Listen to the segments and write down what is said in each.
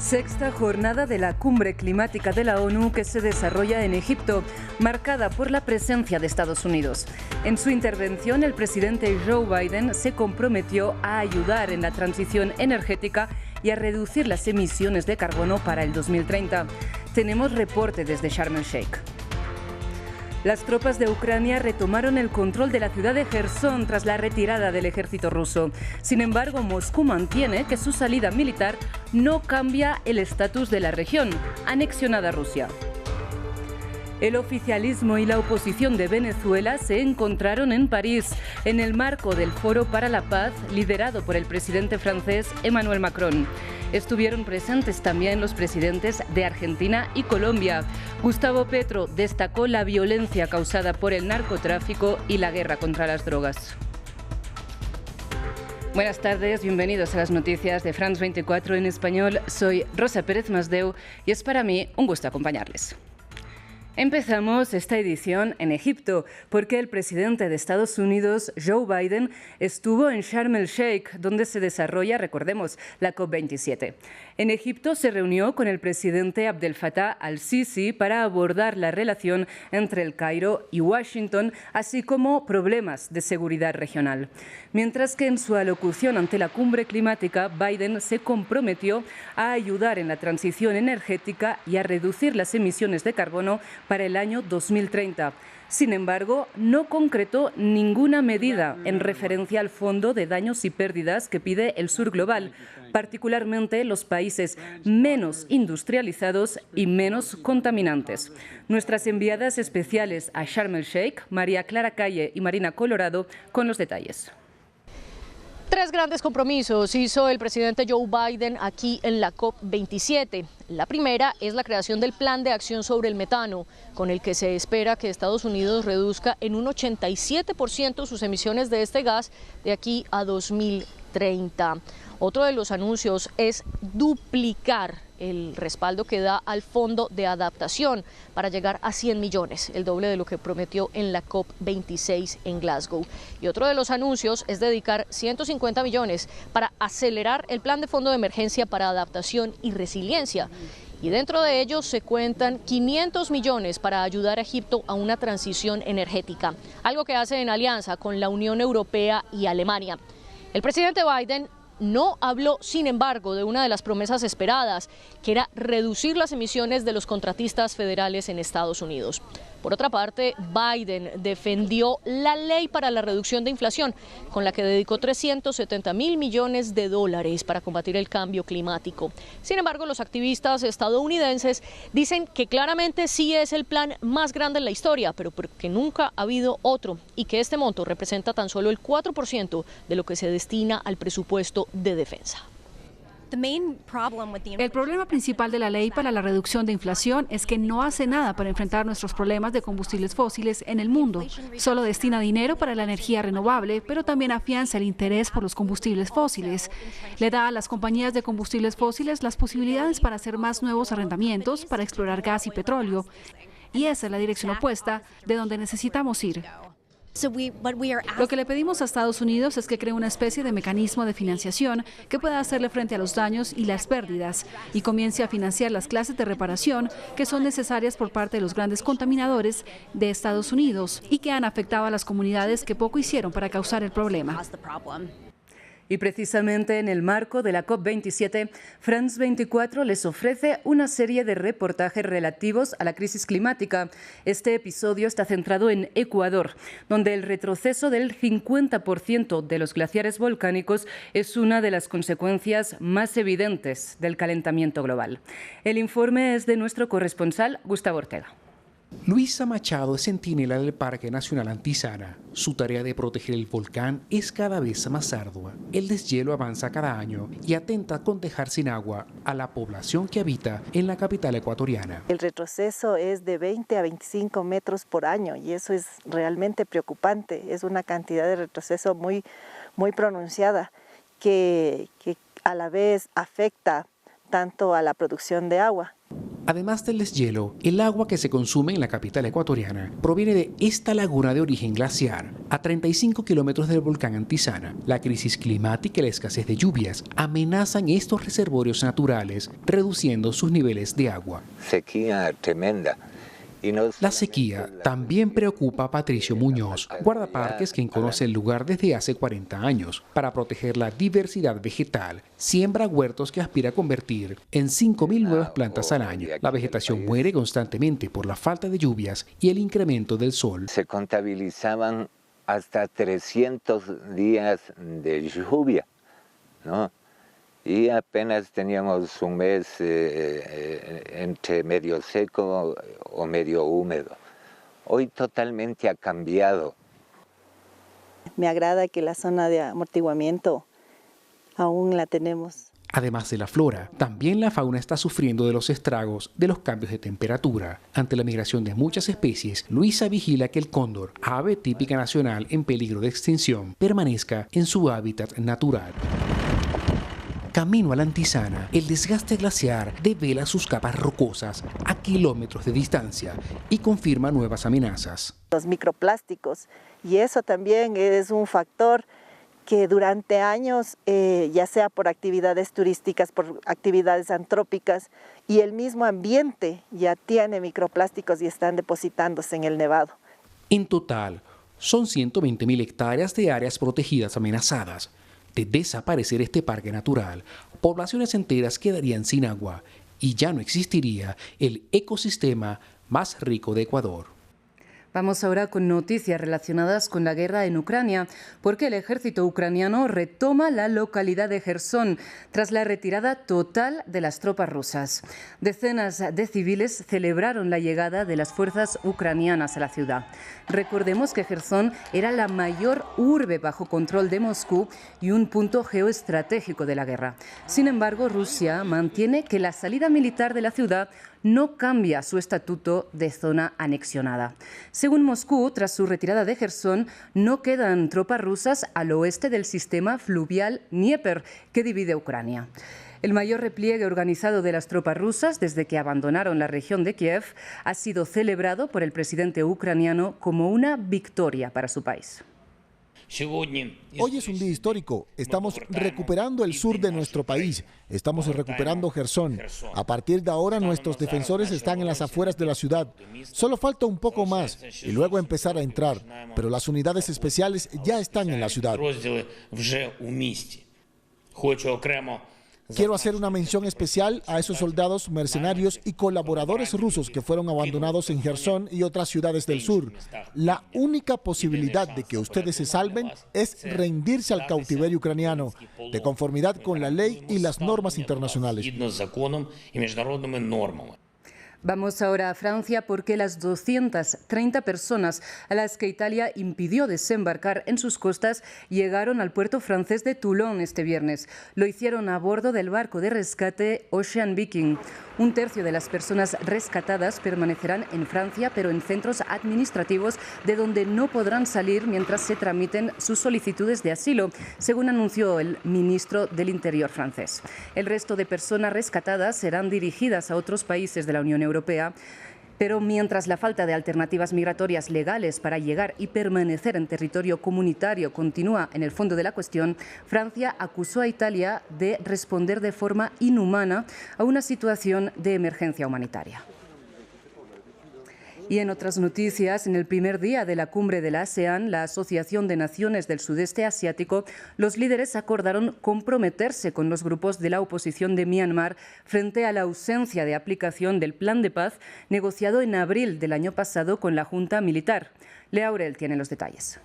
Sexta jornada de la Cumbre Climática de la ONU que se desarrolla en Egipto, marcada por la presencia de Estados Unidos. En su intervención, el presidente Joe Biden se comprometió a ayudar en la transición energética y a reducir las emisiones de carbono para el 2030. Tenemos reporte desde Sharm el Sheikh. Las tropas de Ucrania retomaron el control de la ciudad de Jersón tras la retirada del ejército ruso. Sin embargo, Moscú mantiene que su salida militar no cambia el estatus de la región, anexionada a Rusia. El oficialismo y la oposición de Venezuela se encontraron en París en el marco del Foro para la Paz liderado por el presidente francés Emmanuel Macron. Estuvieron presentes también los presidentes de Argentina y Colombia. Gustavo Petro destacó la violencia causada por el narcotráfico y la guerra contra las drogas. Buenas tardes, bienvenidos a las noticias de France 24 en español. Soy Rosa Pérez Masdeu y es para mí un gusto acompañarles. Empezamos esta edición en Egipto, porque el presidente de Estados Unidos, Joe Biden, estuvo en Sharm el Sheikh, donde se desarrolla, recordemos, la COP27. En Egipto se reunió con el presidente Abdel Fattah al-Sisi para abordar la relación entre El Cairo y Washington, así como problemas de seguridad regional. Mientras que en su alocución ante la cumbre climática, Biden se comprometió a ayudar en la transición energética y a reducir las emisiones de carbono para el año 2030. Sin embargo, no concretó ninguna medida en referencia al fondo de daños y pérdidas que pide el sur global, particularmente los países menos industrializados y menos contaminantes. Nuestras enviadas especiales a Sharm el Sheikh, María Clara Calle y Marina Colorado, con los detalles. Tres grandes compromisos hizo el presidente Joe Biden aquí en la COP27. La primera es la creación del Plan de Acción sobre el Metano, con el que se espera que Estados Unidos reduzca en un 87% sus emisiones de este gas de aquí a 2030. Otro de los anuncios es duplicar el respaldo que da al Fondo de Adaptación para llegar a 100 millones, el doble de lo que prometió en la COP26 en Glasgow. Y otro de los anuncios es dedicar 150 millones para acelerar el plan de Fondo de Emergencia para Adaptación y Resiliencia. Y dentro de ellos se cuentan 500 millones para ayudar a Egipto a una transición energética, algo que hace en alianza con la Unión Europea y Alemania. El presidente Biden no habló, sin embargo, de una de las promesas esperadas, que era reducir las emisiones de los contratistas federales en Estados Unidos. Por otra parte, Biden defendió la ley para la reducción de inflación, con la que dedicó 370.000 millones de dólares para combatir el cambio climático. Sin embargo, los activistas estadounidenses dicen que claramente sí es el plan más grande en la historia, pero que nunca ha habido otro y que este monto representa tan solo el 4% de lo que se destina al presupuesto de defensa. El problema principal de la ley para la reducción de inflación es que no hace nada para enfrentar nuestros problemas de combustibles fósiles en el mundo. Solo destina dinero para la energía renovable, pero también afianza el interés por los combustibles fósiles. Le da a las compañías de combustibles fósiles las posibilidades para hacer más nuevos arrendamientos, para explorar gas y petróleo. Y esa es la dirección opuesta de donde necesitamos ir. Lo que le pedimos a Estados Unidos es que cree una especie de mecanismo de financiación que pueda hacerle frente a los daños y las pérdidas y comience a financiar las clases de reparación que son necesarias por parte de los grandes contaminadores de Estados Unidos y que han afectado a las comunidades que poco hicieron para causar el problema. Y precisamente en el marco de la COP27, France 24 les ofrece una serie de reportajes relativos a la crisis climática. Este episodio está centrado en Ecuador, donde el retroceso del 50% de los glaciares volcánicos es una de las consecuencias más evidentes del calentamiento global. El informe es de nuestro corresponsal, Gustavo Ortega. Luisa Machado es centinela del Parque Nacional Antizana. Su tarea de proteger el volcán es cada vez más ardua. El deshielo avanza cada año y atenta con dejar sin agua a la población que habita en la capital ecuatoriana. El retroceso es de 20 a 25 metros por año y eso es realmente preocupante. Es una cantidad de retroceso muy pronunciada que a la vez afecta tanto a la producción de agua, Además del deshielo, el agua que se consume en la capital ecuatoriana proviene de esta laguna de origen glaciar, a 35 kilómetros del volcán Antizana. La crisis climática y la escasez de lluvias amenazan estos reservorios naturales, reduciendo sus niveles de agua. Sequía tremenda. La sequía también preocupa a Patricio Muñoz, guardaparques quien conoce el lugar desde hace 40 años. Para proteger la diversidad vegetal, siembra huertos que aspira a convertir en 5.000 nuevas plantas al año. La vegetación muere constantemente por la falta de lluvias y el incremento del sol. Se contabilizaban hasta 300 días de lluvia, ¿no? Y apenas teníamos un mes entre medio seco o medio húmedo. Hoy totalmente ha cambiado. Me agrada que la zona de amortiguamiento aún la tenemos. Además de la flora, también la fauna está sufriendo de los estragos de los cambios de temperatura. Ante la migración de muchas especies, Luisa vigila que el cóndor, ave típica nacional en peligro de extinción, permanezca en su hábitat natural. Camino a la Antizana, el desgaste glaciar devela sus capas rocosas a kilómetros de distancia y confirma nuevas amenazas. Los microplásticos, y eso también es un factor que durante años, ya sea por actividades turísticas, por actividades antrópicas, y el mismo ambiente ya tiene microplásticos y están depositándose en el nevado. En total, son 120.000 hectáreas de áreas protegidas amenazadas. De desaparecer este parque natural, poblaciones enteras quedarían sin agua y ya no existiría el ecosistema más rico de Ecuador. Vamos ahora con noticias relacionadas con la guerra en Ucrania, porque el ejército ucraniano retoma la localidad de Jersón tras la retirada total de las tropas rusas. Decenas de civiles celebraron la llegada de las fuerzas ucranianas a la ciudad. Recordemos que Jersón era la mayor urbe bajo control de Moscú y un punto geoestratégico de la guerra. Sin embargo, Rusia mantiene que la salida militar de la ciudad no cambia su estatuto de zona anexionada. Según Moscú, tras su retirada de Jersón, no quedan tropas rusas al oeste del sistema fluvial Dnieper, que divide Ucrania. El mayor repliegue organizado de las tropas rusas desde que abandonaron la región de Kiev ha sido celebrado por el presidente ucraniano como una victoria para su país. Hoy es un día histórico. Estamos recuperando el sur de nuestro país. Estamos recuperando Jersón. A partir de ahora, nuestros defensores están en las afueras de la ciudad. Solo falta un poco más y luego empezar a entrar. Pero las unidades especiales ya están en la ciudad. Quiero hacer una mención especial a esos soldados, mercenarios y colaboradores rusos que fueron abandonados en Jersón y otras ciudades del sur. La única posibilidad de que ustedes se salven es rendirse al cautiverio ucraniano, de conformidad con la ley y las normas internacionales. Vamos ahora a Francia porque las 230 personas a las que Italia impidió desembarcar en sus costas llegaron al puerto francés de Toulon este viernes. Lo hicieron a bordo del barco de rescate Ocean Viking. Un tercio de las personas rescatadas permanecerán en Francia, pero en centros administrativos de donde no podrán salir mientras se tramiten sus solicitudes de asilo, según anunció el ministro del Interior francés. El resto de personas rescatadas serán dirigidas a otros países de la Unión Europea, pero mientras la falta de alternativas migratorias legales para llegar y permanecer en territorio comunitario continúa en el fondo de la cuestión, Francia acusó a Italia de responder de forma inhumana a una situación de emergencia humanitaria. Y en otras noticias, en el primer día de la cumbre de la ASEAN, la Asociación de Naciones del Sudeste Asiático, los líderes acordaron comprometerse con los grupos de la oposición de Myanmar frente a la ausencia de aplicación del plan de paz negociado en abril del año pasado con la Junta Militar. Lea Aurel tiene los detalles.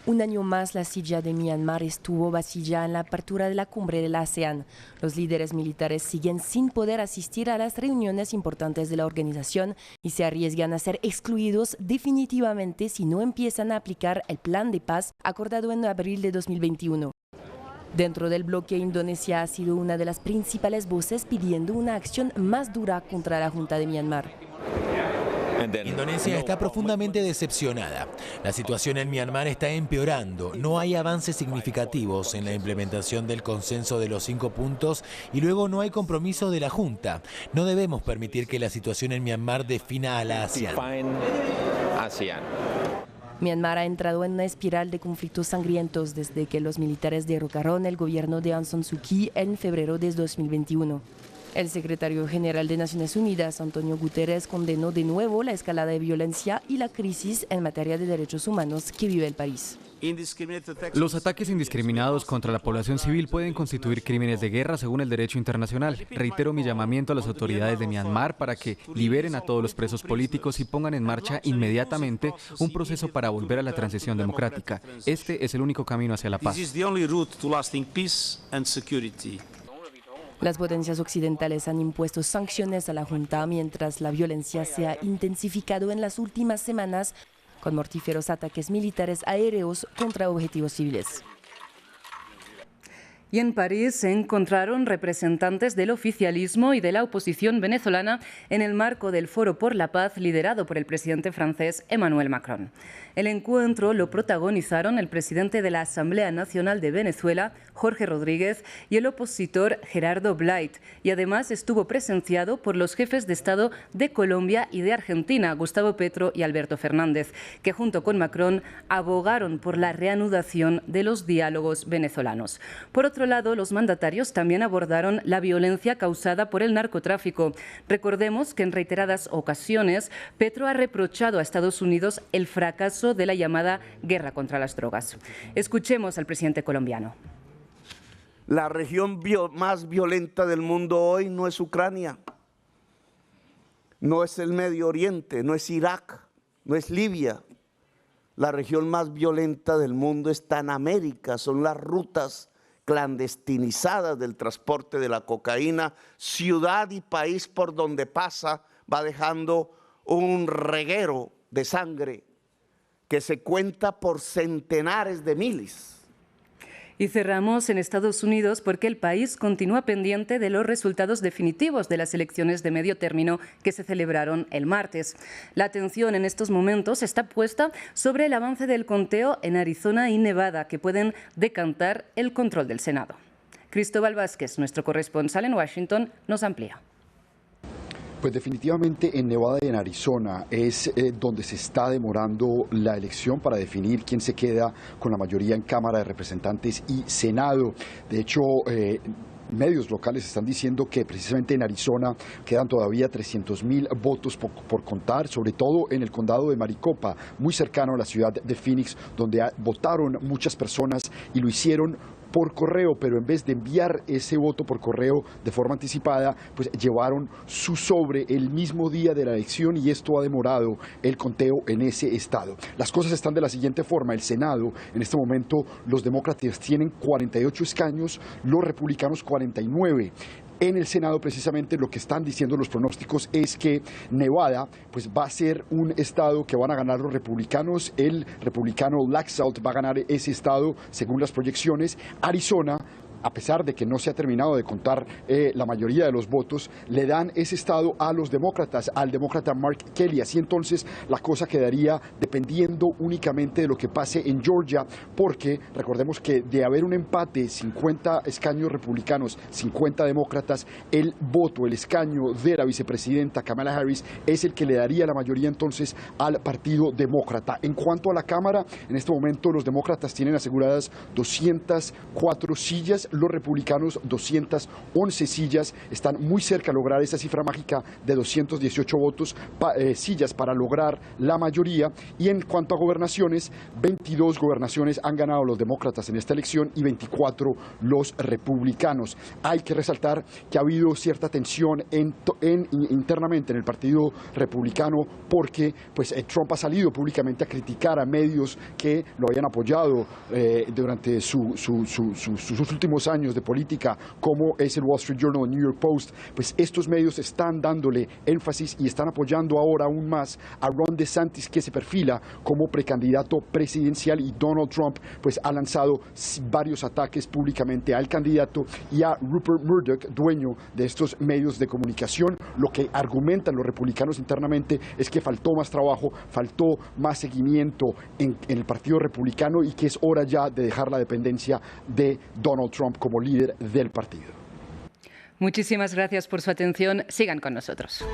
Un año más, la silla de Myanmar estuvo vacía en la apertura de la cumbre de la ASEAN. Los líderes militares siguen sin poder asistir a las reuniones importantes de la organización y se arriesgan a ser excluidos definitivamente si no empiezan a aplicar el plan de paz acordado en abril de 2021. Dentro del bloque, Indonesia ha sido una de las principales voces pidiendo una acción más dura contra la Junta de Myanmar. Indonesia está profundamente decepcionada. La situación en Myanmar está empeorando. No hay avances significativos en la implementación del consenso de los 5 puntos y luego no hay compromiso de la Junta. No debemos permitir que la situación en Myanmar defina a la ASEAN. Myanmar ha entrado en una espiral de conflictos sangrientos desde que los militares derrocaron el gobierno de Aung San Suu Kyi en febrero de 2021. El secretario general de Naciones Unidas, Antonio Guterres, condenó de nuevo la escalada de violencia y la crisis en materia de derechos humanos que vive el país. Los ataques indiscriminados contra la población civil pueden constituir crímenes de guerra según el derecho internacional. Reitero mi llamamiento a las autoridades de Myanmar para que liberen a todos los presos políticos y pongan en marcha inmediatamente un proceso para volver a la transición democrática. Este es el único camino hacia la paz. Las potencias occidentales han impuesto sanciones a la Junta mientras la violencia se ha intensificado en las últimas semanas con mortíferos ataques militares aéreos contra objetivos civiles. Y en París se encontraron representantes del oficialismo y de la oposición venezolana en el marco del Foro por la Paz liderado por el presidente francés Emmanuel Macron. El encuentro lo protagonizaron el presidente de la Asamblea Nacional de Venezuela, Jorge Rodríguez, y el opositor Gerardo Blight, y además estuvo presenciado por los jefes de Estado de Colombia y de Argentina, Gustavo Petro y Alberto Fernández, que junto con Macron abogaron por la reanudación de los diálogos venezolanos. Por otro lado, los mandatarios también abordaron la violencia causada por el narcotráfico. Recordemos que en reiteradas ocasiones Petro ha reprochado a Estados Unidos el fracaso de la llamada guerra contra las drogas. Escuchemos al presidente colombiano. La región más violenta del mundo hoy no es Ucrania, no es el Medio Oriente, no es Irak, no es Libia. La región más violenta del mundo está en América, son las rutas clandestinizadas del transporte de la cocaína. Ciudad y país por donde pasa va dejando un reguero de sangre que se cuenta por centenares de miles. Y cerramos en Estados Unidos porque el país continúa pendiente de los resultados definitivos de las elecciones de medio término que se celebraron el martes. La atención en estos momentos está puesta sobre el avance del conteo en Arizona y Nevada, que pueden decantar el control del Senado. Cristóbal Vázquez, nuestro corresponsal en Washington, nos amplía. Pues definitivamente en Nevada y en Arizona es donde se está demorando la elección para definir quién se queda con la mayoría en Cámara de Representantes y Senado. De hecho, medios locales están diciendo que precisamente en Arizona quedan todavía 300,000 votos por contar, sobre todo en el condado de Maricopa, muy cercano a la ciudad de Phoenix, donde votaron muchas personas y lo hicieron por correo, pero en vez de enviar ese voto por correo de forma anticipada, pues llevaron su sobre el mismo día de la elección y esto ha demorado el conteo en ese estado. Las cosas están de la siguiente forma: el Senado, en este momento los demócratas tienen 48 escaños, los republicanos 49. En el Senado, precisamente, lo que están diciendo los pronósticos es que Nevada pues, va a ser un estado que van a ganar los republicanos. El republicano Laxalt va a ganar ese estado según las proyecciones. Arizona, a pesar de que no se ha terminado de contar la mayoría de los votos, le dan ese estado a los demócratas, al demócrata Mark Kelly. Así entonces la cosa quedaría dependiendo únicamente de lo que pase en Georgia, porque recordemos que de haber un empate, 50 escaños republicanos, 50 demócratas, el voto, el escaño de la vicepresidenta Kamala Harris es el que le daría la mayoría entonces al partido demócrata. En cuanto a la Cámara, en este momento los demócratas tienen aseguradas 204 sillas, los republicanos 211 sillas, están muy cerca de lograr esa cifra mágica de 218 votos, sillas para lograr la mayoría. Y en cuanto a gobernaciones, 22 gobernaciones han ganado los demócratas en esta elección y 24 los republicanos. Hay que resaltar que ha habido cierta tensión internamente en el partido republicano porque pues, Trump ha salido públicamente a criticar a medios que lo habían apoyado durante sus últimos últimos años de política, como es el Wall Street Journal, el New York Post, pues estos medios están dándole énfasis y están apoyando ahora aún más a Ron DeSantis, que se perfila como precandidato presidencial, y Donald Trump pues ha lanzado varios ataques públicamente al candidato y a Rupert Murdoch, dueño de estos medios de comunicación. Lo que argumentan los republicanos internamente es que faltó más trabajo, faltó más seguimiento en el Partido Republicano y que es hora ya de dejar la dependencia de Donald Trump como líder del partido. Muchísimas gracias por su atención. Sigan con nosotros.